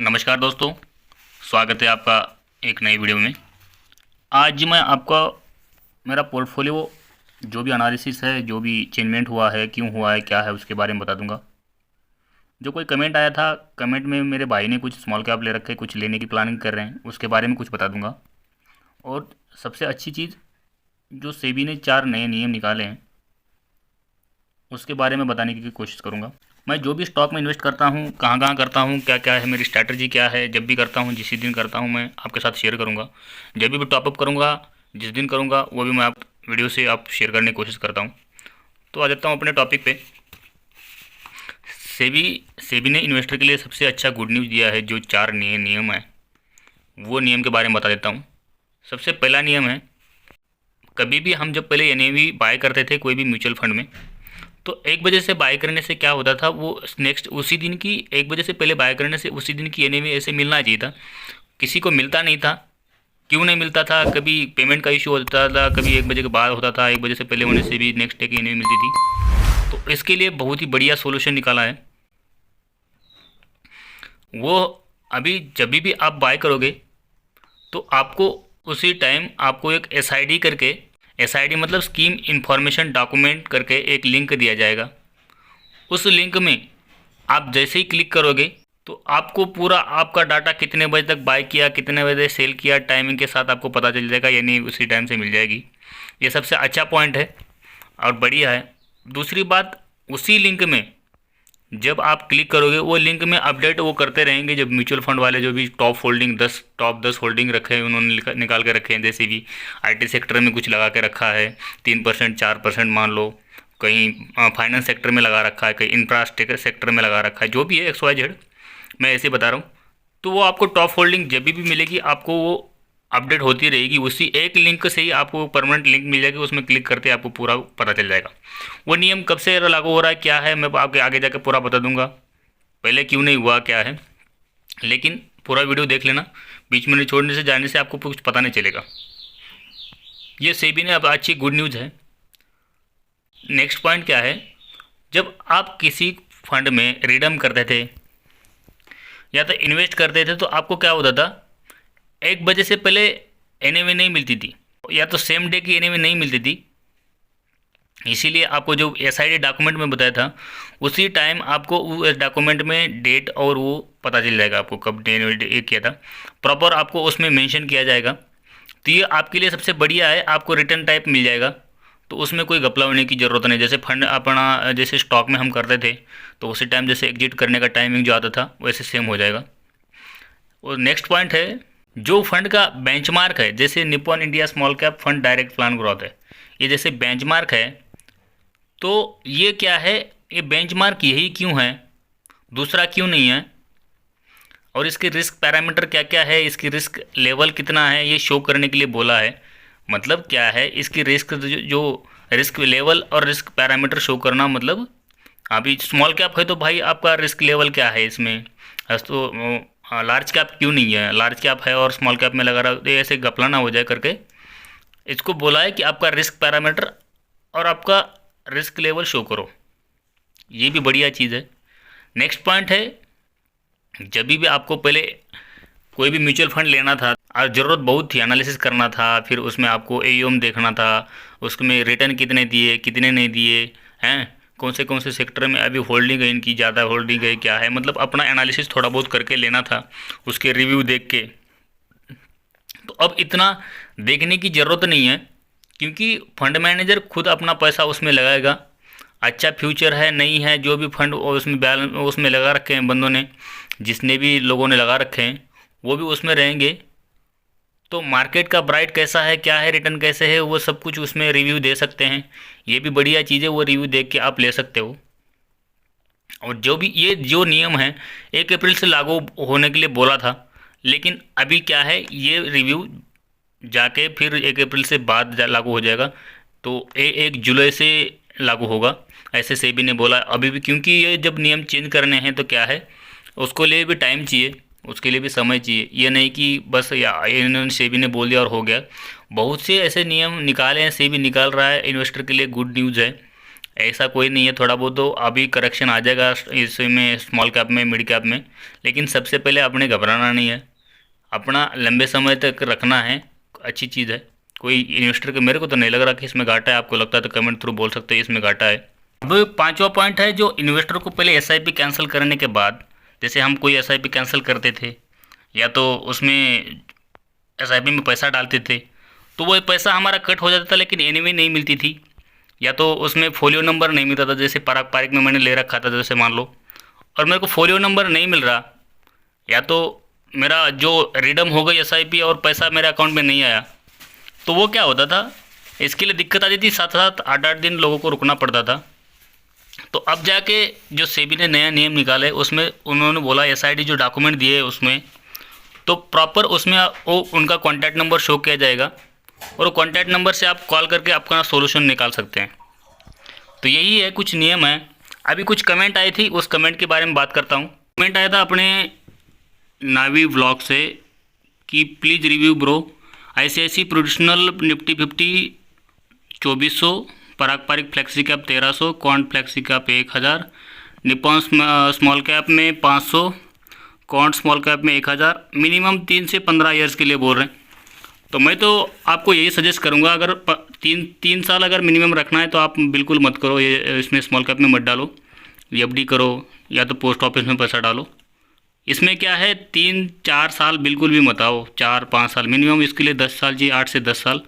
नमस्कार दोस्तों, स्वागत है आपका एक नई वीडियो में। आज मैं आपको मेरा पोर्टफोलियो जो भी एनालिसिस है, जो भी चेंजमेंट हुआ है, क्यों हुआ है, क्या है, उसके बारे में बता दूंगा। जो कोई कमेंट आया था, कमेंट में मेरे भाई ने कुछ स्मॉल कैप ले रखे, कुछ लेने की प्लानिंग कर रहे हैं, उसके बारे में कुछ बता दूंगा। और सबसे अच्छी चीज़, जो सेबी ने 4 नए नियम निकाले हैं, उसके बारे में बताने की कोशिश करूँगा। मैं जो भी स्टॉक में इन्वेस्ट करता हूँ, कहाँ कहाँ करता हूँ, क्या क्या है मेरी स्ट्रैटेजी, क्या है, जब भी करता हूँ, जिस दिन करता हूँ, मैं आपके साथ शेयर करूँगा। जब भी टॉपअप करूँगा, जिस दिन करूँगा, वो भी मैं आप वीडियो से आप शेयर करने की कोशिश करता हूँ। तो आ जाता हूँ अपने टॉपिक पे। सेबी सेबी ने इन्वेस्टर के लिए सबसे अच्छा गुड न्यूज़ दिया है। जो 4 नए नियम है, वो नियम के बारे में बता देता हूँ। सबसे पहला नियम है, कभी भी हम जब पहले एनएवी बाय करते थे कोई भी म्यूचुअल फंड में, तो 1 बजे से बाय करने से क्या होता था, वो नेक्स्ट उसी दिन की 1 बजे से पहले बाय करने से उसी दिन की एनएवी ऐसे मिलना चाहिए था। किसी को मिलता नहीं था। क्यों नहीं मिलता था? कभी पेमेंट का इशू होता था, कभी 1 बजे के बाद होता था, 1 बजे से पहले होने से भी नेक्स्ट डे की एनएवी मिलती थी। तो इसके लिए बहुत ही बढ़िया सोल्यूशन निकाला है। वो अभी जब भी आप बाय करोगे, तो आपको उसी टाइम आपको एक एसआईडी करके, एसआईडी मतलब स्कीम इंफॉर्मेशन डॉक्यूमेंट करके एक लिंक दिया जाएगा। उस लिंक में आप जैसे ही क्लिक करोगे, तो आपको पूरा आपका डाटा कितने बजे तक बाय किया, कितने बजे सेल किया, टाइमिंग के साथ आपको पता चल जाएगा, यानी उसी टाइम से मिल जाएगी। ये सबसे अच्छा पॉइंट है और बढ़िया है। दूसरी बात, उसी लिंक में जब आप क्लिक करोगे, वो लिंक में अपडेट वो करते रहेंगे। जब म्यूचुअल फंड वाले जो भी टॉप 10 होल्डिंग रखे हैं, उन्होंने निकाल के रखे हैं। जैसे भी आईटी सेक्टर में कुछ लगा के रखा है 3% 4% मान लो, कहीं फाइनेंस सेक्टर में लगा रखा है, कहीं इंफ्रास्ट्रक्चर सेक्टर में लगा रखा है, जो भी है XYZ, मैं ऐसे बता रहा हूँ। तो वो आपको टॉप होल्डिंग जब भी मिलेगी, आपको वो अपडेट होती रहेगी। उसी एक लिंक से ही आपको परमानेंट लिंक मिल जाएगी, उसमें क्लिक करते आपको पूरा पता चल जाएगा। वो नियम कब से लागू हो रहा है, क्या है, मैं आपके आगे जाकर पूरा बता दूंगा। पहले क्यों नहीं हुआ, क्या है, लेकिन पूरा वीडियो देख लेना। बीच में नहीं छोड़ने से, जाने से आपको कुछ पता नहीं चलेगा। ये सेबी ने अब अच्छी गुड न्यूज़ है। नेक्स्ट पॉइंट क्या है, जब आप किसी फंड में रिडम करते थे या तो इन्वेस्ट करते थे, तो आपको क्या होता था, 1 बजे से पहले एनएवी नहीं मिलती थी, या तो सेम डे की एनएवी नहीं मिलती थी। इसीलिए आपको जो एसआईडी डॉक्यूमेंट में बताया था, उसी टाइम आपको उस डॉक्यूमेंट में डेट और वो पता चल जाएगा आपको कब डे किया था, प्रॉपर आपको उसमें मेंशन किया जाएगा। तो ये आपके लिए सबसे बढ़िया है। आपको रिटर्न टाइप मिल जाएगा, तो उसमें कोई घपला होने की ज़रूरत नहीं। जैसे फंड अपना, जैसे स्टॉक में हम करते थे, तो उसी टाइम जैसे एग्जिट करने का टाइमिंग जो आता था, वैसे सेम हो जाएगा। और नेक्स्ट पॉइंट है, जो फंड का बेंचमार्क है, जैसे Nippon India small cap fund direct plan growth है, ये जैसे बेंचमार्क है, तो ये क्या है, ये बेंचमार्क यही क्यों है, दूसरा क्यों नहीं है, और इसके रिस्क पैरामीटर क्या क्या है, इसकी रिस्क लेवल कितना है, ये शो करने के लिए बोला है। मतलब क्या है, इसकी रिस्क जो रिस्क लेवल और रिस्क पैरामीटर शो करना, मतलब अभी स्मॉल कैप है तो भाई आपका रिस्क लेवल क्या है इसमें, तो लार्ज कैप क्यों नहीं है, लार्ज कैप है और स्मॉल कैप में लगा रहा, तो ऐसे घपला ना हो जाए करके इसको बोला है कि आपका रिस्क पैरामीटर और आपका रिस्क लेवल शो करो। ये भी बढ़िया चीज़ है। नेक्स्ट पॉइंट है, जब भी आपको पहले कोई भी म्यूचुअल फंड लेना था और ज़रूरत बहुत थी, एनालिसिस करना था, फिर उसमें आपको एयूएम देखना था, उसमें रिटर्न कितने दिए, कितने नहीं दिए हैं, कौन से सेक्टर में अभी होल्डिंग है, इनकी ज़्यादा होल्डिंग है, क्या है, मतलब अपना एनालिसिस थोड़ा बहुत करके लेना था, उसके रिव्यू देख के। तो अब इतना देखने की ज़रूरत नहीं है, क्योंकि फंड मैनेजर खुद अपना पैसा उसमें लगाएगा। अच्छा फ्यूचर है, नहीं है, जो भी फंड उसमें बैलेंस उसमें लगा रखे हैं बंदों ने, जिसने भी लोगों ने लगा रखे हैं, वो भी उसमें रहेंगे। तो मार्केट का ब्राइट कैसा है, क्या है, रिटर्न कैसे है, वो सब कुछ उसमें रिव्यू दे सकते हैं। ये भी बढ़िया चीज़ है, वो रिव्यू देख के आप ले सकते हो। और जो भी ये जो नियम है 1 अप्रैल से लागू होने के लिए बोला था, लेकिन अभी क्या है, ये रिव्यू जाके फिर 1 अप्रैल से बाद लागू हो जाएगा। तो 1 जुलाई से लागू होगा, ऐसे सेबी ने बोला अभी भी, क्योंकि ये जब नियम चेंज करने हैं तो क्या है, उसको लिए भी टाइम चाहिए, उसके लिए भी समय चाहिए। ये नहीं कि बस या इन्होंने सेबी ने बोल दिया और हो गया। बहुत से ऐसे नियम निकाले हैं, सेबी निकाल रहा है, इन्वेस्टर के लिए गुड न्यूज़ है। ऐसा कोई नहीं है, थोड़ा बहुत तो अभी करेक्शन आ जाएगा इसमें, स्मॉल कैप में, मिड कैप में। लेकिन सबसे पहले आपने घबराना नहीं है, अपना लंबे समय तक रखना है, अच्छी चीज़ है। कोई इन्वेस्टर के, मेरे को तो नहीं लग रहा कि इसमें घाटा है, आपको लगता है तो कमेंट थ्रू बोल सकते हैं इसमें घाटा है। अब पांचवा पॉइंट है, जो इन्वेस्टर को पहले एसआईपी कैंसिल करने के बाद, जैसे हम कोई एसआईपी कैंसिल करते थे या तो उसमें एसआईपी में पैसा डालते थे, तो वो पैसा हमारा कट हो जाता था लेकिन एनवी नहीं मिलती थी, या तो उसमें फोलियो नंबर नहीं मिलता था। जैसे पारंपरिक में मैंने ले रखा था जैसे मान लो, और मेरे को फोलियो नंबर नहीं मिल रहा, या तो मेरा जो रिडम हो गई एसआईपी और पैसा मेरे अकाउंट में नहीं आया, तो वो क्या होता था, इसके लिए दिक्कत आती थी, 7-7 8-8 दिन लोगों को रुकना पड़ता था। तो अब जाके जो सेबी ने नया नियम निकाले, उसमें उन्होंने बोला एसआईडी जो डॉक्यूमेंट दिए उसमें, तो प्रॉपर उसमें वो उनका कॉन्टैक्ट नंबर शो किया जाएगा, और कॉन्टैक्ट नंबर से आप कॉल करके आपका सोल्यूशन निकाल सकते हैं। तो यही है, कुछ नियम है। अभी कुछ कमेंट आई थी, उस कमेंट के बारे में बात करता हूँ। कमेंट आया था अपने नावी व्लॉग से कि please review bro, ICICI prudential Nifty 50 2400, पारंपरिक flexi cap 1300, quant flexi cap 1000, Nippon small cap में 500, क्वांट स्मॉल कैप में 1000, मिनिमम 3 से 15 ईयर्स के लिए बोल रहे हैं। तो मैं तो आपको यही सजेस्ट करूंगा, अगर 3 साल अगर मिनिमम रखना है तो आप बिल्कुल मत करो, ये इसमें स्मॉल कैप में मत डालो, एफडी करो या तो पोस्ट ऑफिस में पैसा डालो। इसमें क्या है, 3-4 साल बिल्कुल भी मत आओ, 4-5 साल मिनिमम, इसके लिए 10 साल जी, 8 से 10 साल,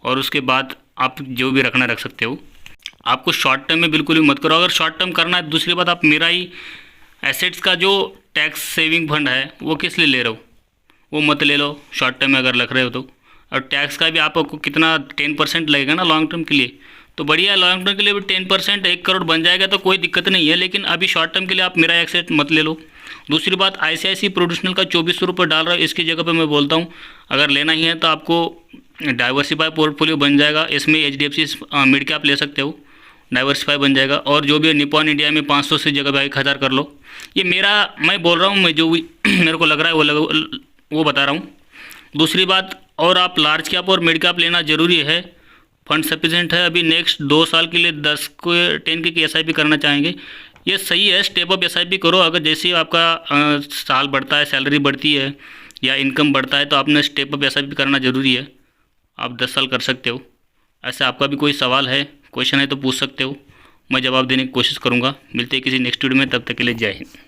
और उसके बाद आप जो भी रखना रख सकते हो। आपको शॉर्ट टर्म में बिल्कुल भी मत करो। अगर शॉर्ट टर्म करना है, दूसरी बात, आप मेरा ही एसेट्स का जो टैक्स सेविंग फंड है वो किस लिए ले रहे हो, वो मत ले लो शॉर्ट टर्म में अगर रख रहे हो तो। और टैक्स का भी आपको कितना 10% लगेगा ना लॉन्ग टर्म के लिए, तो बढ़िया, लॉन्ग टर्म के लिए भी 10%, 1 करोड़ बन जाएगा तो कोई दिक्कत नहीं है। लेकिन अभी शॉर्ट टर्म के लिए आप मेरा एसेट मत ले लो। दूसरी बात, ICICI प्रोडिशनल का 2400 रुपये डाल रहा है, इसकी जगह पे मैं बोलता हूँ अगर लेना ही है तो आपको डाइवर्सिफाई पोर्टफोलियो बन जाएगा, इसमें HDFC मिड कैप ले सकते हो, डाइवर्सिफाई बन जाएगा। और जो भी निपॉन इंडिया में 500 से जगह 1000 कर लो। ये मैं बोल रहा हूँ, मैं जो मेरे को लग रहा है वो बता रहा हूँ। दूसरी बात, और आप लार्ज कैप और मिड कैप लेना ज़रूरी है, फंड सफिशेंट है। अभी नेक्स्ट 2 साल के लिए 10 की SIP करना चाहेंगे, ये सही है, स्टेप अप SIP करो। अगर जैसे आपका साल बढ़ता है, सैलरी बढ़ती है या इनकम बढ़ता है, तो आपने स्टेप अप SIP करना ज़रूरी है। आप 10 साल कर सकते हो। ऐसे आपका भी कोई सवाल है, क्वेश्चन है तो पूछ सकते हो, मैं जवाब देने की कोशिश करूँगा। मिलते हैं किसी नेक्स्ट वीडियो में, तब तक के लिए जय हिंद।